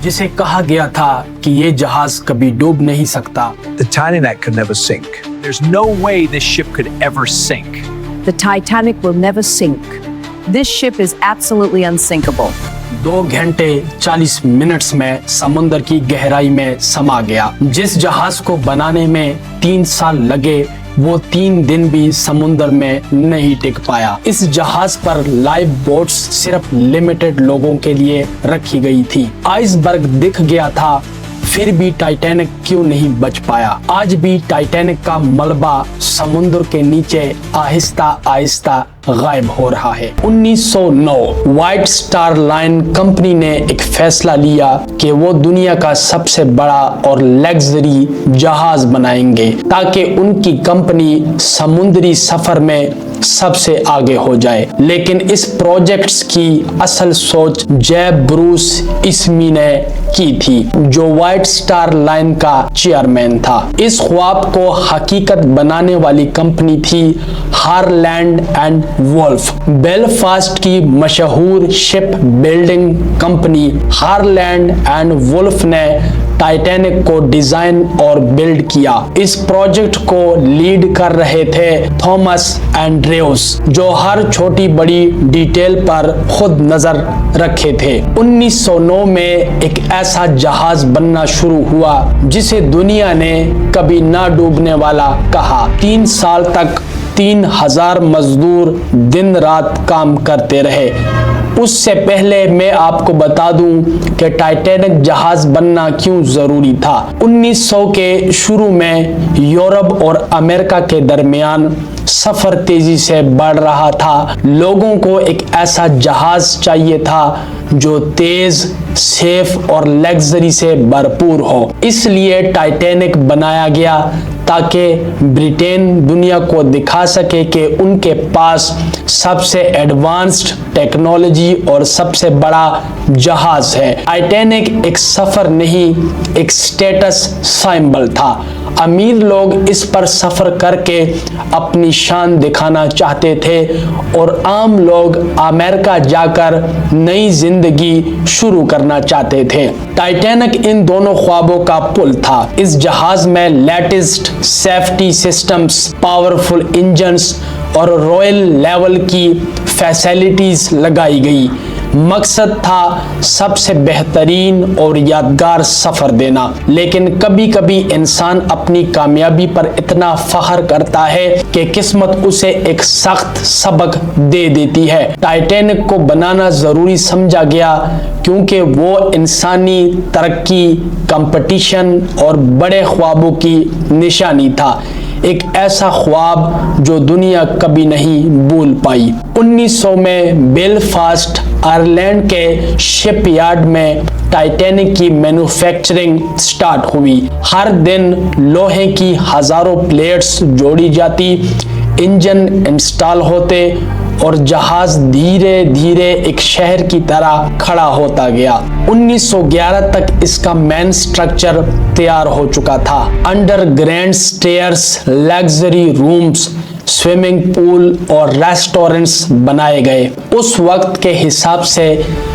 جسے کہا گیا تھا کہ یہ جہاز کبھی ڈوب نہیں سکتا. The Titanic could never sink. There's no way this ship could ever sink. The Titanic will never sink. This ship is absolutely unsinkable. 2 گھنٹے 40 منٹس میں سمندر کی گہرائی میں سما گیا. جس جہاز کو بنانے میں 3 سال لگے وہ 3 دن بھی سمندر میں نہیں ٹک پایا. اس جہاز پر لائف بوٹس صرف لمیٹڈ لوگوں کے لیے رکھی گئی تھی. آئس برگ دکھ گیا تھا پھر بھی ٹائٹینک کیوں نہیں بچ پایا. آج بھی ٹائٹینک کا ملبہ سمندر کے نیچے آہستہ آہستہ غائب ہو رہا ہے. 1909 وائٹ سٹار لائن کمپنی نے ایک فیصلہ لیا کہ وہ دنیا کا سب سے بڑا اور لگژری جہاز بنائیں گے تاکہ ان کی کمپنی سمندری سفر میں سب سے آگے ہو جائے. لیکن اس پروجیکٹس کی اصل سوچ جیب بروس اسمی نے کی تھی جو وائٹ سٹار لائن کا چیئرمین تھا. اس خواب کو حقیقت بنانے والی کمپنی تھی ہارلینڈ اینڈ وولف. بیلفاسٹ کی مشہور شپ بلڈنگ کمپنی ہارلینڈ اینڈ وولف نے ٹائٹینک کو ڈیزائن اور بلڈ کیا. اس پروجیکٹ کو لیڈ کر رہے تھے تھامس اینڈریوس جو ہر چھوٹی بڑی ڈیٹیل پر خود نظر رکھے تھے. 1909 میں ایک ایسا جہاز بننا شروع ہوا جسے دنیا نے کبھی نہ ڈوبنے والا کہا. 3 سال تک 3000 مزدور دن رات کام کرتے رہے. اس سے پہلے میں آپ کو بتا دوں کہ ٹائٹینک جہاز بننا کیوں ضروری تھا. 1900 کے شروع میں یورپ اور امریکہ کے درمیان سفر تیزی سے بڑھ رہا تھا. لوگوں کو ایک ایسا جہاز چاہیے تھا جو تیز، سیف اور لگژری سے بھرپور ہو. اس لیے ٹائٹینک بنایا گیا تاکہ برٹین دنیا کو دکھا سکے کہ ان کے پاس سب سے ایڈوانسڈ ٹیکنالوجی اور سب سے بڑا جہاز ہے. ٹائٹینک ایک سفر نہیں، ایک سٹیٹس سمبل تھا. امیر لوگ اس پر سفر کر کے اپنی شان دکھانا چاہتے تھے اور عام لوگ امریکہ جا کر نئی زندگی شروع کرنا چاہتے تھے. ٹائٹینک ان دونوں خوابوں کا پل تھا. اس جہاز میں latest safety systems, powerful engines اور رائل لیول کی فیسلٹیز لگائی گئی. مقصد تھا سب سے بہترین اور یادگار سفر دینا. لیکن کبھی کبھی انسان اپنی کامیابی پر اتنا فخر کرتا ہے کہ قسمت اسے ایک سخت سبق دے دیتی ہے. ٹائٹینک کو بنانا ضروری سمجھا گیا کیونکہ وہ انسانی ترقی، کمپٹیشن اور بڑے خوابوں کی نشانی تھا. ایک ایسا خواب جو دنیا کبھی نہیں بھول پائی. 1900 میں بیلفاسٹ آئرلینڈ کے شپ یارڈ میں ٹائٹینک کی مینوفیکچرنگ سٹارٹ ہوئی. ہر دن لوہے کی ہزاروں پلیٹس جوڑی جاتی، انجن انسٹال ہوتے اور جہاز دھیرے دھیرے ایک شہر کی طرح کھڑا ہوتا گیا. 1911 تک اس کا مین سٹرکچر تیار ہو چکا تھا. Underground stairs, luxury rooms, swimming pool اور ریسٹورنٹس بنائے گئے. اس وقت کے حساب سے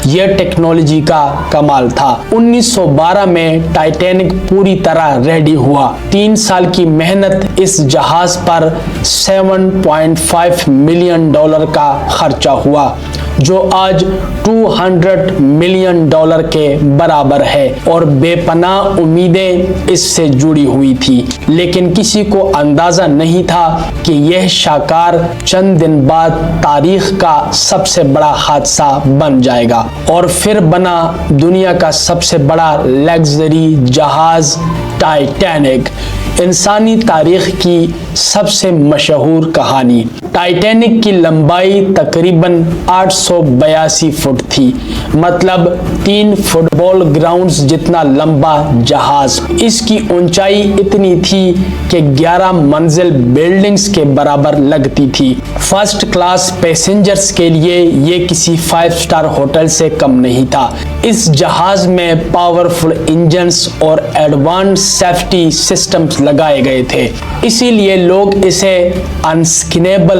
یہ ٹیکنالوجی کا کمال تھا. 1912 میں ٹائٹینک پوری طرح ریڈی ہوا. 3 سال کی محنت. اس جہاز پر $7.5 ملین کا خرچہ ہوا جو آج $200 ملین کے برابر ہے اور بے پناہ امیدیں اس سے جڑی ہوئی تھی. لیکن کسی کو اندازہ نہیں تھا کہ یہ شاہکار چند دن بعد تاریخ کا سب سے بڑا حادثہ بن جائے گا. اور پھر بنا دنیا کا سب سے بڑا لگژری جہاز ٹائٹینک. انسانی تاریخ کی سب سے مشہور کہانی. ٹائٹینک کی لمبائی تقریباً 882 فٹ تھی، مطلب 3 فٹ بال گراؤنڈز جتنا لمبا جہاز. اس کی اونچائی اتنی تھی کہ 11 منزل بلڈنگز کے برابر لگتی تھی. فرسٹ کلاس پیسنجرز کے لیے یہ کسی 5 اسٹار ہوٹل سے کم نہیں تھا. اس جہاز میں پاورفل انجنز اور ایڈوانس سیفٹی سسٹمز لگائے گئے تھے. اسی لیے لوگ اسے انسکنیبل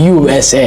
USA।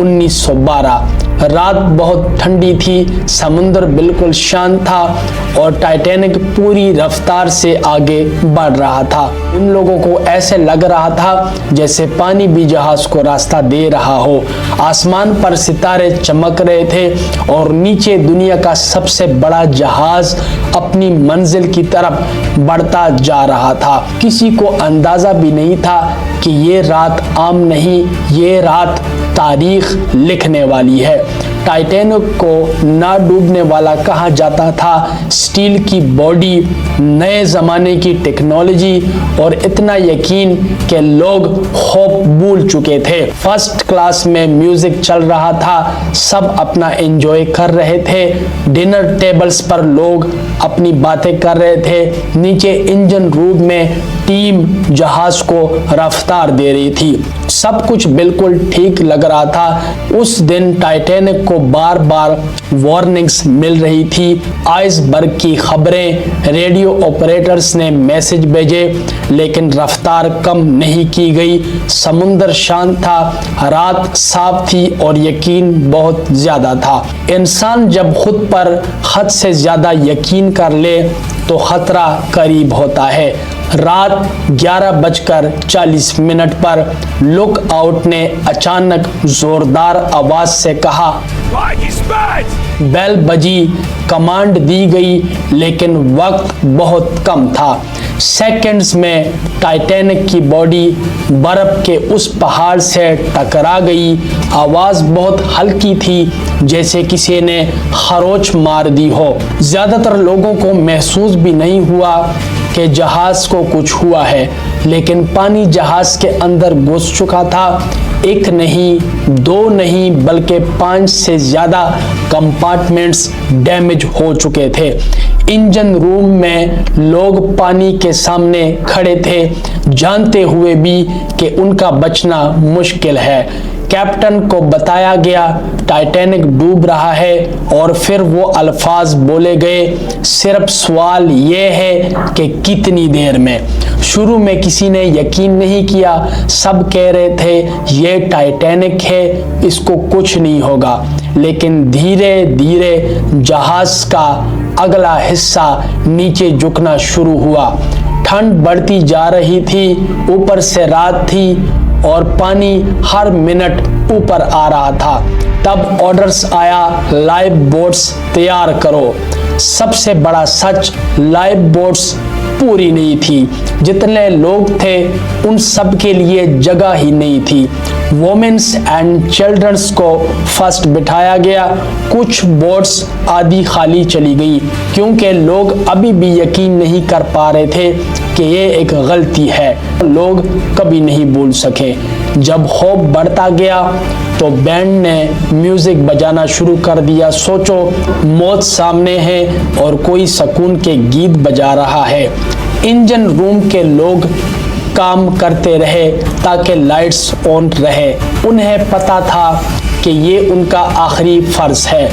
1912 رات بہت ٹھنڈی تھی، سمندر بالکل شانت تھا اور ٹائٹینک پوری رفتار سے آگے بڑھ رہا تھا۔ ان لوگوں کو ایسے لگ رہا تھا جیسے پانی بھی جہاز کو راستہ دے رہا ہو۔ آسمان پر ستارے چمک رہے تھے اور نیچے دنیا کا سب سے بڑا جہاز اپنی منزل کی طرف بڑھتا جا رہا تھا۔ کسی کو اندازہ بھی نہیں تھا کہ یہ رات عام نہیں، یہ رات تاریخ لکھنے والی ہے۔ ٹائٹینک کو نہ ڈوبنے والا کہا جاتا تھا۔ سٹیل کی باڈی، نئے زمانے کی ٹیکنالوجی اور اتنا یقین کہ لوگ خوف بھول چکے تھے۔ فرسٹ کلاس میں میوزک چل رہا تھا، سب اپنا انجوائے کر رہے تھے۔ ڈنر ٹیبلز پر لوگ اپنی باتیں کر رہے تھے۔ نیچے انجن روم میں ٹیم جہاز کو رفتار دے رہی تھی۔ سب کچھ بالکل ٹھیک لگ رہا تھا۔ اس دن ٹائٹینک کو بار بار وارننگز مل رہی تھی، آئس برگ کی خبریں، ریڈیو آپریٹرز نے میسج بھیجے، لیکن رفتار کم نہیں کی گئی۔ سمندر شانت تھا، رات صاف تھی اور یقین بہت زیادہ تھا۔ انسان جب خود پر حد سے زیادہ یقین کر لے تو خطرہ قریب ہوتا ہے۔ رات 11:40 پر لک آؤٹ نے اچانک زوردار آواز سے کہا، بیل بجی، کمانڈ دی گئی، لیکن وقت بہت کم تھا۔ سیکنڈز میں ٹائٹینک کی باڈی برف کے اس پہاڑ سے ٹکرا گئی۔ آواز بہت ہلکی تھی، جیسے کسی نے خروچ مار دی ہو۔ زیادہ تر لوگوں کو محسوس بھی نہیں ہوا کہ جہاز کو کچھ ہوا ہے، لیکن پانی جہاز کے اندر گھس چکا تھا۔ ایک نہیں، دو نہیں، بلکہ 5 سے زیادہ کمپارٹمنٹس ڈیمیج ہو چکے تھے۔ انجن روم میں لوگ پانی کے سامنے کھڑے تھے، جانتے ہوئے بھی کہ ان کا بچنا مشکل ہے۔ کیپٹن کو بتایا گیا ٹائٹینک ڈوب رہا ہے اور پھر وہ الفاظ بولے گئے، صرف سوال یہ ہے کہ کتنی دیر میں۔ شروع میں کسی نے یقین نہیں کیا، سب کہہ رہے تھے یہ ٹائٹینک ہے، اس کو کچھ نہیں ہوگا۔ لیکن دھیرے دھیرے جہاز کا اگلا حصہ نیچے جھکنا شروع ہوا۔ ٹھنڈ بڑھتی جا رہی تھی، اوپر سے رات تھی اور پانی ہر منٹ اوپر آ رہا تھا۔ تب آرڈرز آیا، لائف بوٹس تیار کرو۔ سب سے بڑا سچ، لائف بوٹس پوری نہیں تھی۔ جتنے لوگ تھے ان سب کے لیے جگہ ہی نہیں تھی۔ وومنس اینڈ چلڈرنس کو فرسٹ بٹھایا گیا۔ کچھ بوٹس آدھی خالی چلی گئی کیونکہ لوگ ابھی بھی یقین نہیں کر پا رہے تھے کہ یہ ایک غلطی ہے۔ لوگ کبھی نہیں بھول سکے۔ جب خوف بڑھتا گیا تو بینڈ نے میوزک بجانا شروع کر دیا۔ سوچو، موت سامنے ہے اور کوئی سکون کے گیت بجا رہا ہے۔ انجن روم کے لوگ کام کرتے رہے تاکہ لائٹس آن رہے۔ انہیں پتا تھا کہ یہ ان کا آخری فرض ہے۔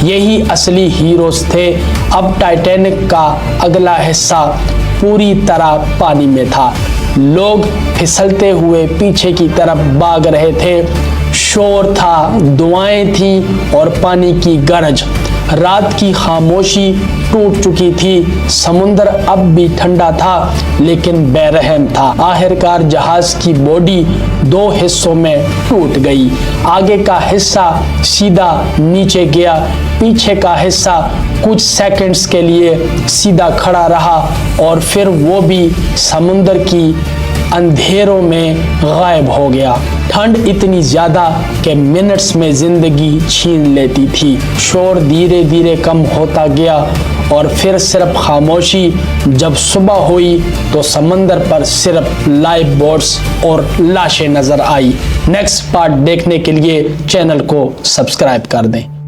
یہی اصلی ہیروز تھے۔ اب ٹائٹینک کا اگلا حصہ پوری طرح پانی میں تھا۔ لوگ پھسلتے ہوئے پیچھے کی طرف بھاگ رہے تھے۔ شور تھا، دعائیں تھیں اور پانی کی گرج۔ رات کی خاموشی ٹوٹ چکی تھی۔ سمندر اب بھی ٹھنڈا تھا لیکن بے رحم تھا۔ آخرکار جہاز کی باڈی 2 حصوں میں ٹوٹ گئی۔ آگے کا حصہ سیدھا نیچے گیا، پیچھے کا حصہ کچھ سیکنڈز کے لیے سیدھا کھڑا رہا اور پھر وہ بھی سمندر کی اندھیروں میں غائب ہو گیا۔ ٹھنڈ اتنی زیادہ کہ منٹس میں زندگی چھین لیتی تھی۔ شور دھیرے دھیرے کم ہوتا گیا اور پھر صرف خاموشی۔ جب صبح ہوئی تو سمندر پر صرف لائف بوٹس اور لاشیں نظر آئی۔ نیکسٹ پارٹ دیکھنے کے لیے چینل کو سبسکرائب کر دیں۔